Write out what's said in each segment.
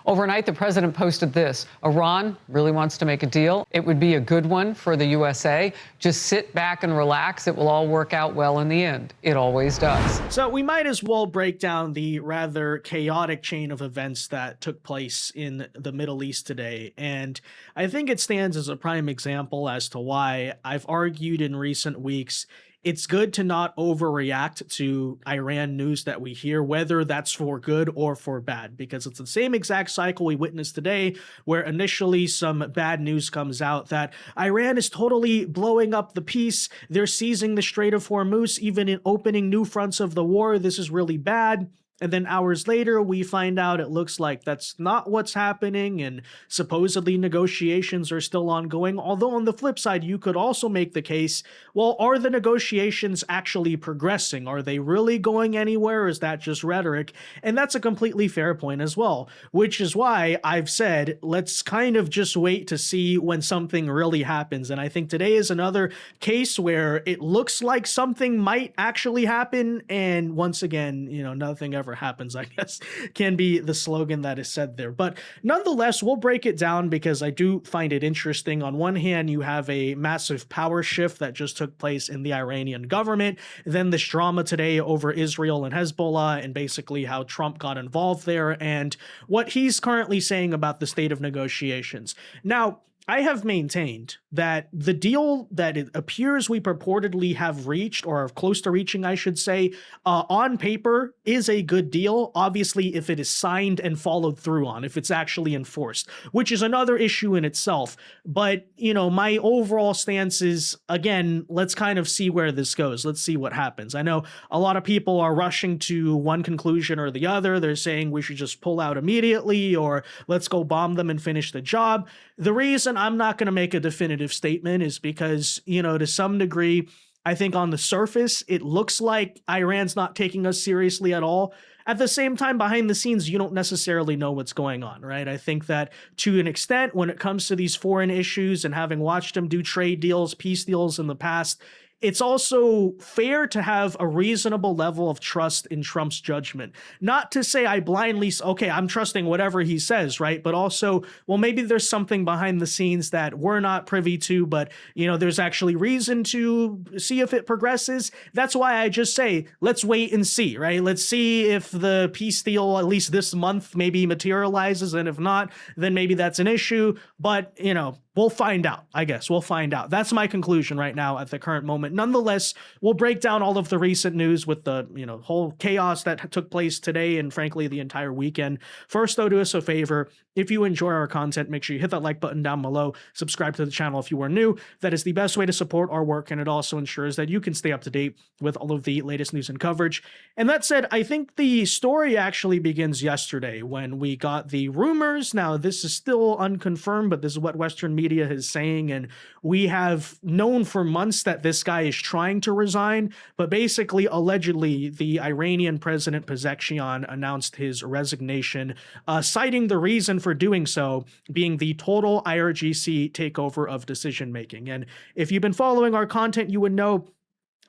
Overnight, the president posted this: Iran really wants to make a deal. It would be a good one for the USA. Just sit back and relax. It will all work out well in the end. It always does. So we might as well break down the rather chaotic chain of events that took place in the Middle East today. And I think it stands as a prime example as to why I've argued in recent weeks it's good to not overreact to Iran news that we hear, whether that's for good or for bad, because it's the same exact cycle we witnessed today, where initially some bad news comes out that Iran is totally blowing up the peace. They're seizing the Strait of Hormuz, even in opening new fronts of the war. This is really bad. And then hours later, we find out it looks like that's not what's happening, and supposedly negotiations are still ongoing. Although on the flip side, you could also make the case, well, are the negotiations actually progressing? Are they really going anywhere? Or is that just rhetoric? And that's a completely fair point as well, which is why I've said, let's kind of just wait to see when something really happens. And I think today is another case where it looks like something might actually happen. And once again, nothing ever happens, I guess, can be the slogan that is said there. But nonetheless, we'll break it down because I do find it interesting. On one hand, you have a massive power shift that just took place in the Iranian government. Then this drama today over Israel and Hezbollah, and basically how Trump got involved there and what he's currently saying about the state of negotiations. Now, I have maintained that the deal that it appears we purportedly have reached, or are close to reaching, I should say, on paper is a good deal. Obviously, if it is signed and followed through on, if it's actually enforced, which is another issue in itself. But, my overall stance is, again, let's kind of see where this goes. Let's see what happens. I know a lot of people are rushing to one conclusion or the other. They're saying we should just pull out immediately, or let's go bomb them and finish the job. The reason I'm not going to make a definitive statement is because, to some degree, I think on the surface, it looks like Iran's not taking us seriously at all. At the same time, behind the scenes, you don't necessarily know what's going on, right? I think that to an extent, when it comes to these foreign issues and having watched them do trade deals, peace deals in the past, it's also fair to have a reasonable level of trust in Trump's judgment. Not to say I blindly, okay, I'm trusting whatever he says, right? But also, well, maybe there's something behind the scenes that we're not privy to, but, there's actually reason to see if it progresses. That's why I just say, let's wait and see, right? Let's see if the peace deal, at least this month, maybe materializes. And if not, then maybe that's an issue. But, we'll find out, I guess. We'll find out. That's my conclusion right now at the current moment. Nonetheless, we'll break down all of the recent news with the, whole chaos that took place today and frankly the entire weekend. First, though, do us a favor. If you enjoy our content, make sure you hit that like button down below. Subscribe to the channel if you are new. That is the best way to support our work, and it also ensures that you can stay up to date with all of the latest news and coverage. And that said, I think the story actually begins yesterday when we got the rumors. Now, this is still unconfirmed, but this is what Western media is saying, and we have known for months that this guy is trying to resign, but basically, allegedly, the Iranian President Pezeshkian announced his resignation, citing the reason for doing so being the total IRGC takeover of decision-making. And if you've been following our content, you would know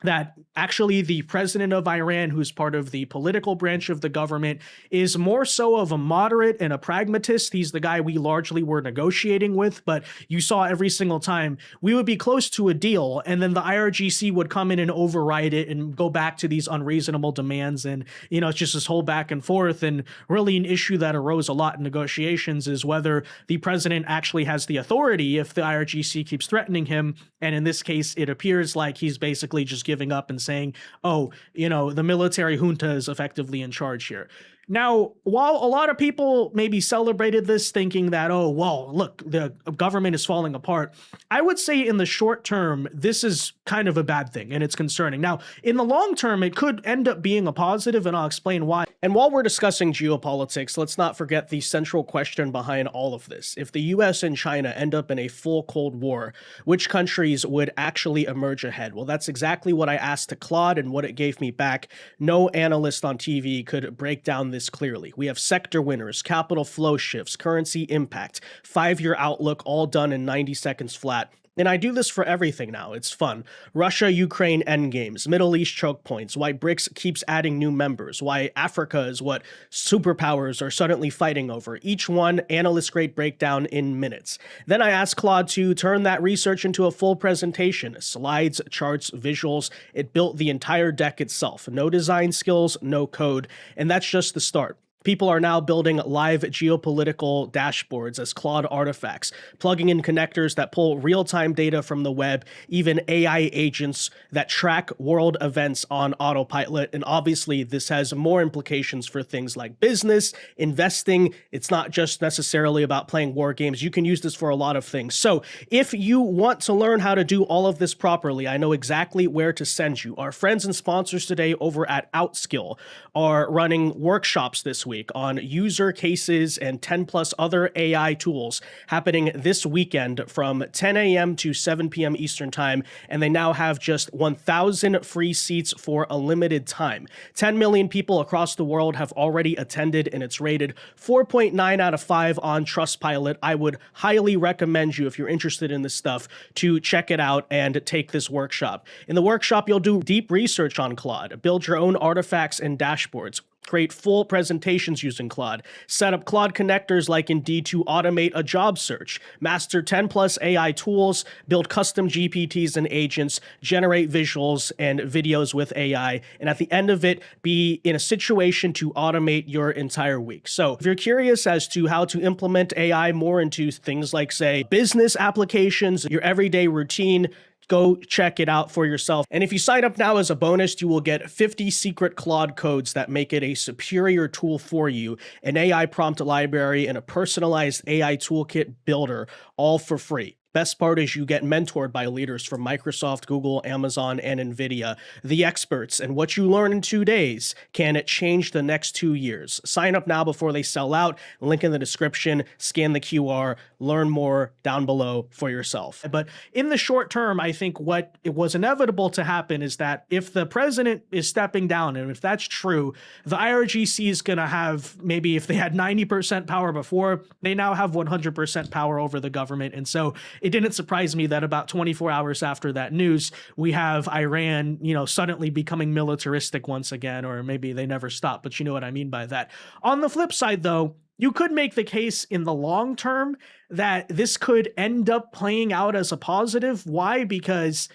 that actually the president of Iran, who's part of the political branch of the government, is more so of a moderate and a pragmatist. He's the guy we largely were negotiating with, but you saw every single time we would be close to a deal, and then the IRGC would come in and override it and go back to these unreasonable demands. And, it's just this whole back and forth. And really an issue that arose a lot in negotiations is whether the president actually has the authority if the IRGC keeps threatening him. And in this case, it appears like he's basically just giving up and saying, oh, the military junta is effectively in charge here. Now, while a lot of people maybe celebrated this thinking that, oh, well, look, the government is falling apart, I would say in the short term, this is kind of a bad thing and it's concerning. Now, in the long term, it could end up being a positive, and I'll explain why. And while we're discussing geopolitics, let's not forget the central question behind all of this. If the US and China end up in a full Cold War, which countries would actually emerge ahead? Well, that's exactly what I asked to Claude and what it gave me back. No analyst on TV could break down this clearly. We have sector winners, capital flow shifts, currency impact, 5-year outlook, all done in 90 seconds flat. And I do this for everything now. It's fun. Russia, Ukraine endgames, Middle East choke points, why BRICS keeps adding new members, why Africa is what superpowers are suddenly fighting over. Each one, analyst grade breakdown in minutes. Then I asked Claude to turn that research into a full presentation. Slides, charts, visuals. It built the entire deck itself. No design skills, no code. And that's just the start. People are now building live geopolitical dashboards as Claude artifacts, plugging in connectors that pull real-time data from the web, even AI agents that track world events on autopilot. And obviously, this has more implications for things like business, investing. It's not just necessarily about playing war games. You can use this for a lot of things. So if you want to learn how to do all of this properly, I know exactly where to send you. Our friends and sponsors today over at Outskill are running workshops this week on user cases and 10 plus other AI tools happening this weekend from 10 a.m. to 7 p.m. Eastern Time, and they now have just 1,000 free seats for a limited time. 10 million people across the world have already attended, and it's rated 4.9 out of 5 on Trustpilot. I would highly recommend you, if you're interested in this stuff, to check it out and take this workshop. In the workshop, you'll do deep research on Claude, build your own artifacts and dashboards, create full presentations using Claude, set up Claude connectors like Indeed to automate a job search, master 10 plus AI tools, build custom GPTs and agents, generate visuals and videos with AI, and at the end of it, be in a situation to automate your entire week. So if you're curious as to how to implement AI more into things like, say, business applications, your everyday routine, go check it out for yourself. And if you sign up now as a bonus, you will get 50 secret Claude codes that make it a superior tool for you, an AI prompt library, and a personalized AI toolkit builder, all for free. Best part is you get mentored by leaders from Microsoft, Google, Amazon, and NVIDIA, the experts, and what you learn in 2 days can change the next 2 years. Sign up now before they sell out. Link in the description, scan the QR, learn more down below for yourself. But in the short term, I think what it was inevitable to happen is that if the president is stepping down, and if that's true, the IRGC is going to have, maybe if they had 90% power before, they now have 100% power over the government. And so it didn't surprise me that about 24 hours after that news, we have Iran, suddenly becoming militaristic once again, or maybe they never stop, but you know what I mean by that. On the flip side, though, you could make the case in the long term that this could end up playing out as a positive. Why? Because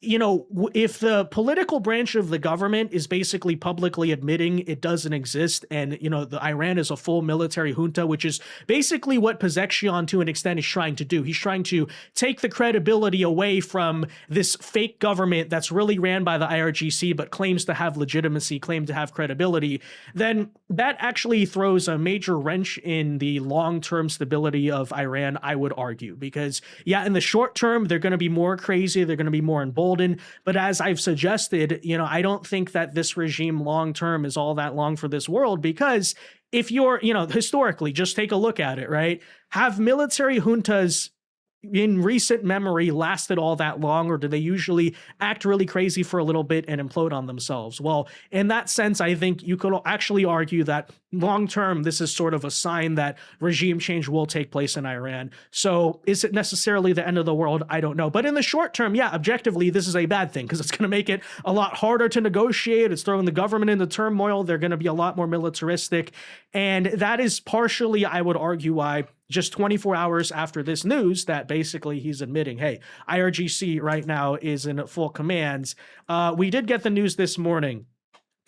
if the political branch of the government is basically publicly admitting it doesn't exist, and, the Iran is a full military junta, which is basically what Pezeshkian to an extent is trying to do. He's trying to take the credibility away from this fake government that's really ran by the IRGC, but claims to have legitimacy, claim to have credibility, then that actually throws a major wrench in the long-term stability of Iran, I would argue, because in the short term, they're going to be more crazy. They're going to be more emboldened. But as I've suggested, I don't think that this regime long term is all that long for this world, because if you're, historically, just take a look at it, right? Have military juntas in recent memory lasted all that long, or do they usually act really crazy for a little bit and implode on themselves? Well, in that sense, I think you could actually argue that long term, this is sort of a sign that regime change will take place in Iran. So is it necessarily the end of the world? I don't know. But in the short term, objectively, this is a bad thing, because it's going to make it a lot harder to negotiate. It's throwing the government into turmoil. They're going to be a lot more militaristic. And that is partially, I would argue, why just 24 hours after this news that basically he's admitting, hey, IRGC right now is in full commands. We did get the news this morning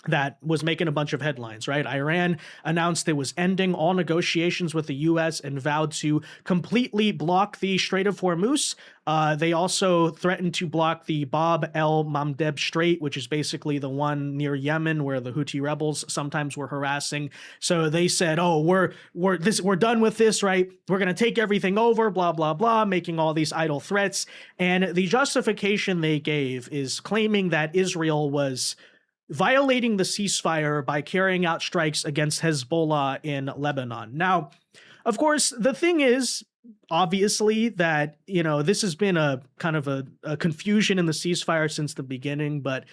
that was making a bunch of headlines, right? Iran announced it was ending all negotiations with the U.S. and vowed to completely block the Strait of Hormuz. They also threatened to block the Bab el-Mandeb Strait, which is basically the one near Yemen where the Houthi rebels sometimes were harassing. So they said, oh, we're done with this, right? We're going to take everything over, blah, blah, blah, making all these idle threats. And the justification they gave is claiming that Israel was violating the ceasefire by carrying out strikes against Hezbollah in Lebanon. Now, of course, the thing is, obviously, that, this has been a kind of a confusion in the ceasefire since the beginning. But,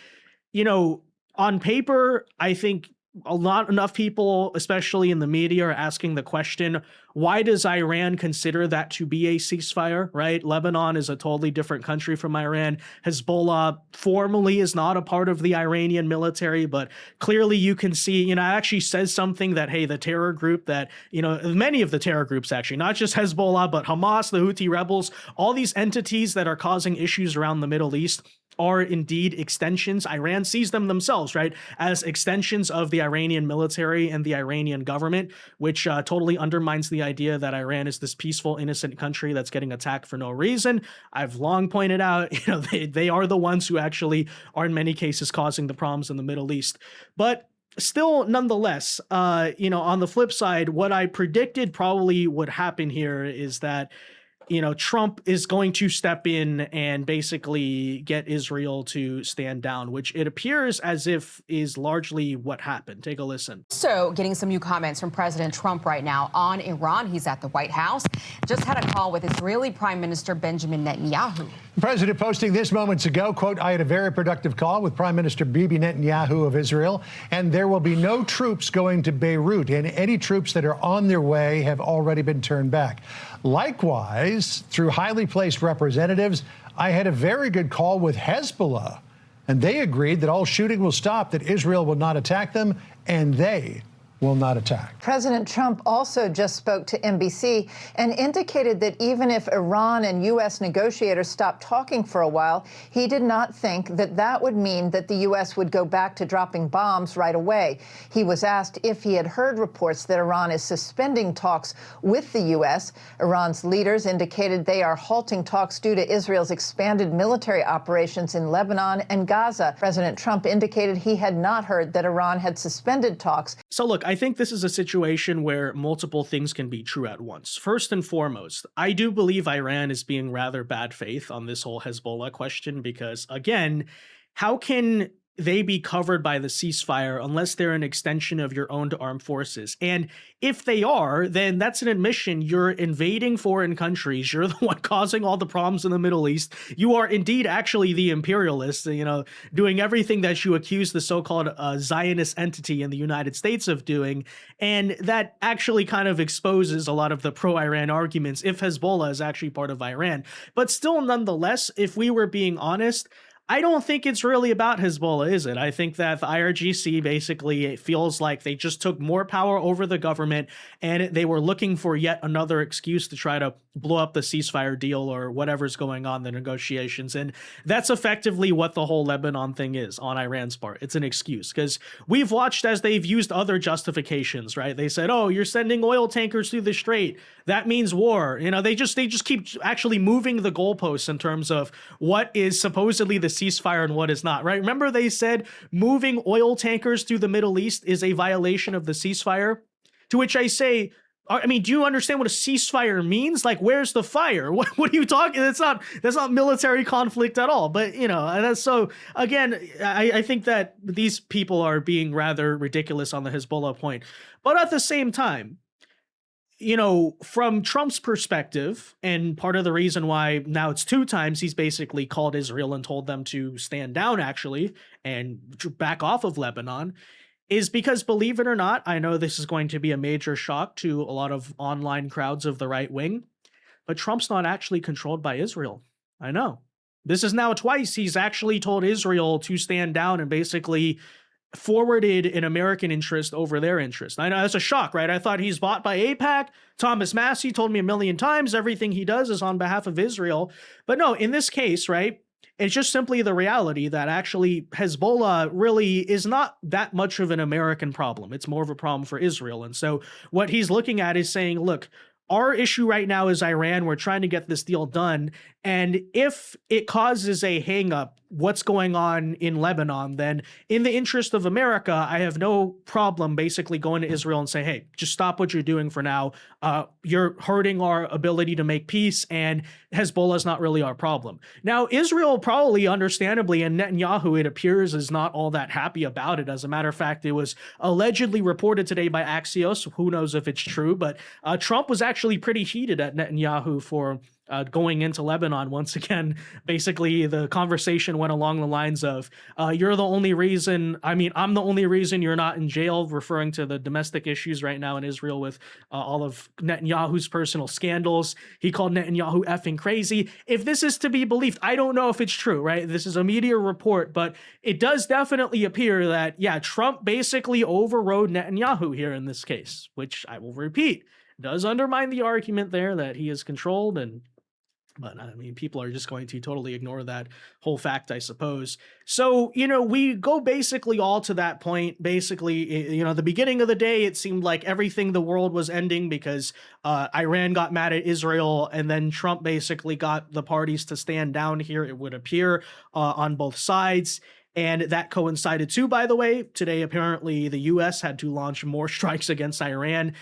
on paper, I think not enough people, especially in the media, are asking the question, why does Iran consider that to be a ceasefire, right? Lebanon is a totally different country from Iran. Hezbollah formally is not a part of the Iranian military, but clearly you can see, it actually says something that, hey, the terror group that, many of the terror groups actually, not just Hezbollah, but Hamas, the Houthi rebels, all these entities that are causing issues around the Middle East are indeed extensions. Iran sees them themselves, right, as extensions of the Iranian military and the Iranian government, which totally undermines the idea that Iran is this peaceful, innocent country that's getting attacked for no reason. I've long pointed out, they are the ones who actually are in many cases causing the problems in the Middle East. But still, nonetheless, on the flip side, what I predicted probably would happen here is that Trump is going to step in and basically get Israel to stand down, which it appears as if is largely what happened. Take a listen. So getting some new comments from President Trump right now on Iran. He's at the White House. Just had a call with Israeli Prime Minister Benjamin Netanyahu. The president posting this moments ago, quote, I had a very productive call with Prime Minister Bibi Netanyahu of Israel, and there will be no troops going to Beirut, and any troops that are on their way have already been turned back. Likewise, through highly placed representatives, I had a very good call with Hezbollah, and they agreed that all shooting will stop, that Israel will not attack them, and they will not attack. President Trump also just spoke to NBC and indicated that even if Iran and U.S. negotiators stopped talking for a while, he did not think that that would mean that the U.S. would go back to dropping bombs right away. He was asked if he had heard reports that Iran is suspending talks with the U.S. Iran's leaders indicated they are halting talks due to Israel's expanded military operations in Lebanon and Gaza. President Trump indicated he had not heard that Iran had suspended talks. So look, I think this is a situation where multiple things can be true at once. First and foremost, I do believe Iran is being rather bad faith on this whole Hezbollah question because, again, how can they be covered by the ceasefire unless they're an extension of your own armed forces? And if they are, then that's an admission you're invading foreign countries. You're the one causing all the problems in the Middle East. You are indeed actually the imperialist, doing everything that you accuse the so-called Zionist entity in the United States of doing. And that actually kind of exposes a lot of the pro-Iran arguments if Hezbollah is actually part of Iran. But still, nonetheless, if we were being honest, I don't think it's really about Hezbollah, is it? I think that the IRGC basically, it feels like they just took more power over the government and they were looking for yet another excuse to try to blow up the ceasefire deal or whatever's going on, the negotiations. And that's effectively what the whole Lebanon thing is on Iran's part. It's an excuse because we've watched as they've used other justifications, right? They said, oh, you're sending oil tankers through the strait. That means war. They just keep actually moving the goalposts in terms of what is supposedly the ceasefire and what is not, right? Remember they said moving oil tankers through the Middle East is a violation of the ceasefire? To which I say, do you understand what a ceasefire means? Like, where's the fire? What are you talking? That's not military conflict at all. But, that's so, again, I think that these people are being rather ridiculous on the Hezbollah point. But at the same time, from Trump's perspective, and part of the reason why now it's 2 times he's basically called Israel and told them to stand down, actually, and back off of Lebanon, is because, believe it or not, I know this is going to be a major shock to a lot of online crowds of the right wing, but Trump's not actually controlled by Israel. I know. This is now twice he's actually told Israel to stand down and basically forwarded an American interest over their interest. I know that's a shock, right? I thought he's bought by AIPAC. Thomas Massey told me a million times everything he does is on behalf of Israel. But no, in this case, right, it's just simply the reality that actually Hezbollah really is not that much of an American problem. It's more of a problem for Israel. And so what he's looking at is saying, look, our issue right now is Iran. We're trying to get this deal done. And if it causes a hang-up, what's going on in Lebanon, then in the interest of America, I have no problem basically going to Israel and say, hey, just stop what you're doing for now. You're hurting our ability to make peace, and Hezbollah is not really our problem. Now, Israel probably, understandably, and Netanyahu, it appears, is not all that happy about it. As a matter of fact, it was allegedly reported today by Axios. Who knows if it's true, but Trump was actually pretty heated at Netanyahu for going into Lebanon. Once again, basically the conversation went along the lines of, you're the only reason, I'm the only reason you're not in jail, referring to the domestic issues right now in Israel with all of Netanyahu's personal scandals. He called Netanyahu effing crazy. If this is to be believed, I don't know if it's true, right? This is a media report, but it does definitely appear that, yeah, Trump basically overrode Netanyahu here in this case, which I will repeat, does undermine the argument there that he is controlled. But people are just going to totally ignore that whole fact, I suppose. So, we go basically all to that point. Basically, the beginning of the day, it seemed like everything the world was ending because Iran got mad at Israel, and then Trump basically got the parties to stand down here, it would appear, on both sides. And that coincided too, by the way. Today, apparently, the U.S. had to launch more strikes against Iran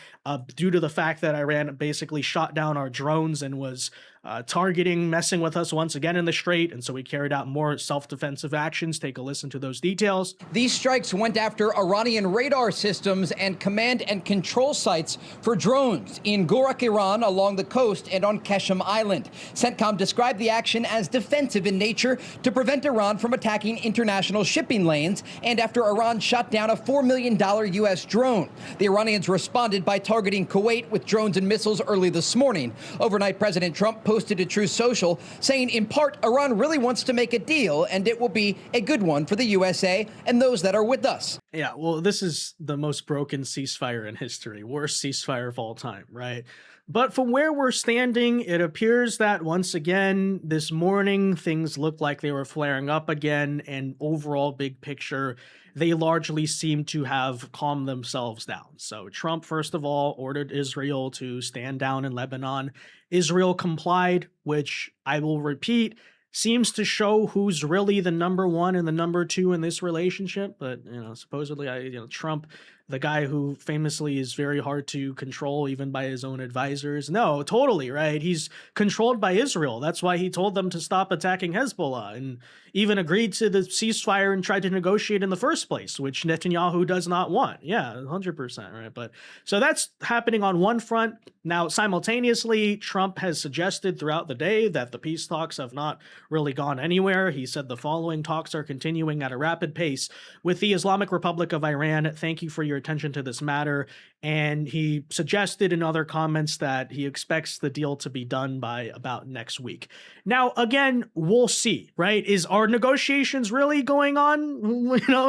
due to the fact that Iran basically shot down our drones and was messing with us once again in the Strait. And so we carried out more self-defensive actions. Take a listen to those details. These strikes went after Iranian radar systems and command and control sites for drones in Gorak, Iran, along the coast and on Keshem Island. CENTCOM described the action as defensive in nature to prevent Iran from attacking international shipping lanes, and after Iran shot down a $4 million U.S. drone. The Iranians responded by targeting Kuwait with drones and missiles early this morning. Overnight, President Trump posted to Truth Social saying, in part, Iran really wants to make a deal, and it will be a good one for the USA and those that are with us. Yeah, well, this is the most broken ceasefire in history, worst ceasefire of all time, right? But from where we're standing, it appears that once again, this morning, things looked like they were flaring up again, and overall big picture, they largely seem to have calmed themselves down. So Trump, first of all, ordered Israel to stand down in Lebanon. Israel complied, which I will repeat, seems to show who's really the number one and the number two in this relationship. But, supposedly, Trump, the guy who famously is very hard to control even by his own advisors. No, totally, right? He's controlled by Israel. That's why he told them to stop attacking Hezbollah and even agreed to the ceasefire and tried to negotiate in the first place, which Netanyahu does not want. Yeah, 100%, right? But so that's happening on one front. Now, simultaneously, Trump has suggested throughout the day that the peace talks have not really gone anywhere. He said the following: talks are continuing at a rapid pace with the Islamic Republic of Iran. Thank you for your attention to this matter. And he suggested in other comments that he expects the deal to be done by about next week. Now, again, we'll see, right? Are negotiations really going on?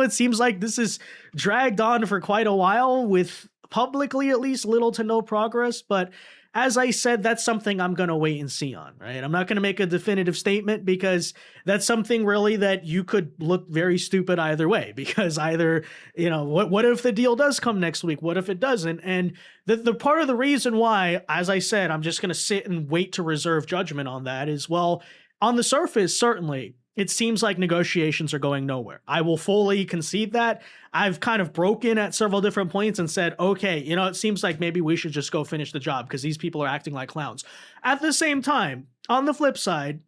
It seems like this is dragged on for quite a while with publicly at least little to no progress. But as I said, that's something I'm going to wait and see on, right? I'm not going to make a definitive statement because that's something really that you could look very stupid either way, because either, what if the deal does come next week? What if it doesn't? And the part of the reason why, as I said, I'm just going to sit and wait to reserve judgment on that is, well, on the surface, certainly, it seems like negotiations are going nowhere. I will fully concede that. I've kind of broken at several different points and said, okay, it seems like maybe we should just go finish the job because these people are acting like clowns. At the same time, on the flip side,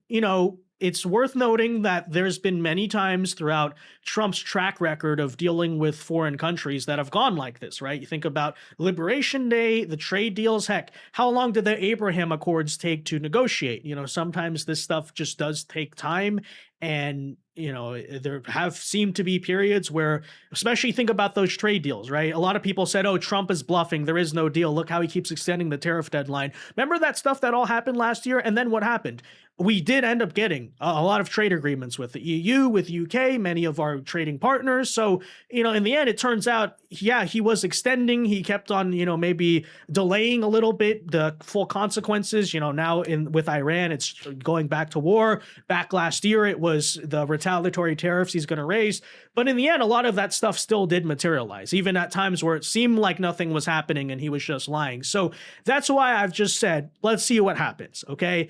it's worth noting that there's been many times throughout Trump's track record of dealing with foreign countries that have gone like this, right? You think about Liberation Day, the trade deals, heck, how long did the Abraham Accords take to negotiate? Sometimes this stuff just does take time. And, there have seemed to be periods where, especially think about those trade deals, right? A lot of people said, oh, Trump is bluffing. There is no deal. Look how he keeps extending the tariff deadline. Remember that stuff that all happened last year? And then what happened? We did end up getting a lot of trade agreements with the EU, with UK, many of our trading partners. So, in the end, it turns out, yeah, he was extending. He kept on, maybe delaying a little bit the full consequences. Now with Iran, it's going back to war. Back last year, it was the retaliatory tariffs he's going to raise. But in the end, a lot of that stuff still did materialize, even at times where it seemed like nothing was happening and he was just lying. So that's why I've just said, let's see what happens, okay?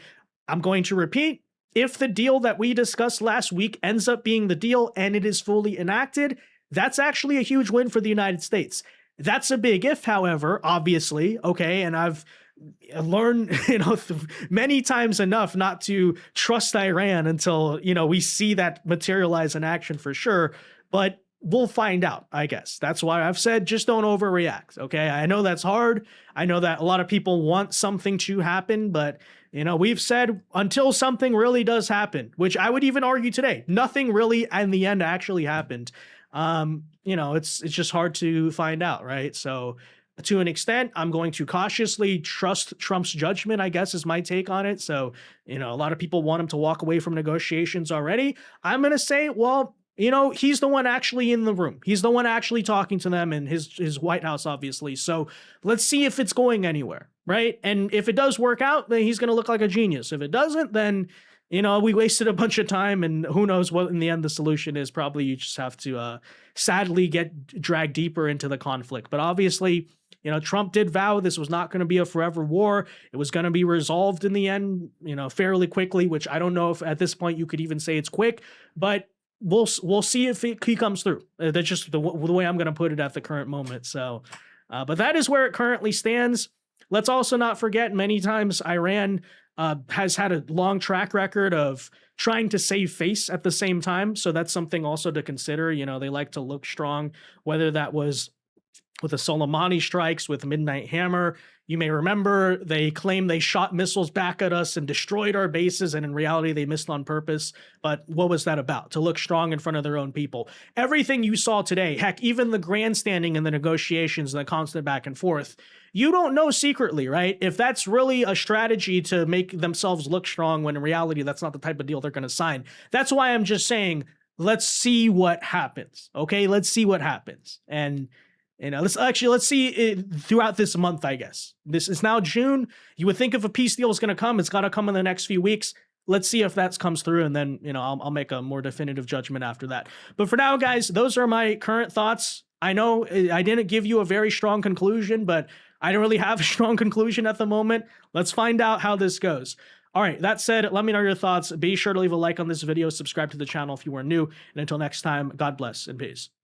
I'm going to repeat, if the deal that we discussed last week ends up being the deal and it is fully enacted, that's actually a huge win for the United States. That's a big if, however, obviously, okay? And I've learned, many times enough not to trust Iran until, we see that materialize in action for sure. But we'll find out, I guess. That's why I've said just don't overreact, okay? I know that's hard. I know that a lot of people want something to happen, but, you know, we've said until something really does happen, which I would even argue today, nothing really in the end actually happened. You know, it's just hard to find out, right? So to an extent, I'm going to cautiously trust Trump's judgment, I guess, is my take on it. So, you know, a lot of people want him to walk away from negotiations already. I'm going to say, well, you know, he's the one actually in the room. He's the one actually talking to them in his White House, obviously. So let's see if it's going anywhere, right? And if it does work out, then he's going to look like a genius. If it doesn't, then, you know, we wasted a bunch of time, and who knows what in the end the solution is. Probably you just have to sadly get dragged deeper into the conflict. But obviously, you know, Trump did vow this was not going to be a forever war. It was going to be resolved in the end, you know, fairly quickly, which I don't know if at this point you could even say it's quick, but we'll see if he comes through. That's just the way I'm going to put it at the current moment. So, but that is where it currently stands. Let's also not forget, many times Iran has had a long track record of trying to save face at the same time. So that's something also to consider. You know, they like to look strong, whether that was with the Soleimani strikes, with Midnight Hammer. You may remember they claimed they shot missiles back at us and destroyed our bases, and in reality, they missed on purpose. But what was that about? To look strong in front of their own people. Everything you saw today, heck, even the grandstanding in the negotiations and the constant back and forth, you don't know secretly, right? If that's really a strategy to make themselves look strong, when in reality, that's not the type of deal they're going to sign. That's why I'm just saying, let's see what happens, okay? Let's see what happens. And you know, let's see it throughout this month, I guess. This is now June. You would think if a peace deal is going to come, it's got to come in the next few weeks. Let's see if that comes through, and then, you know, I'll make a more definitive judgment after that. But for now, guys, those are my current thoughts. I know I didn't give you a very strong conclusion, but I don't really have a strong conclusion at the moment. Let's find out how this goes. All right, that said, let me know your thoughts. Be sure to leave a like on this video, subscribe to the channel if you are new, and until next time, God bless and peace.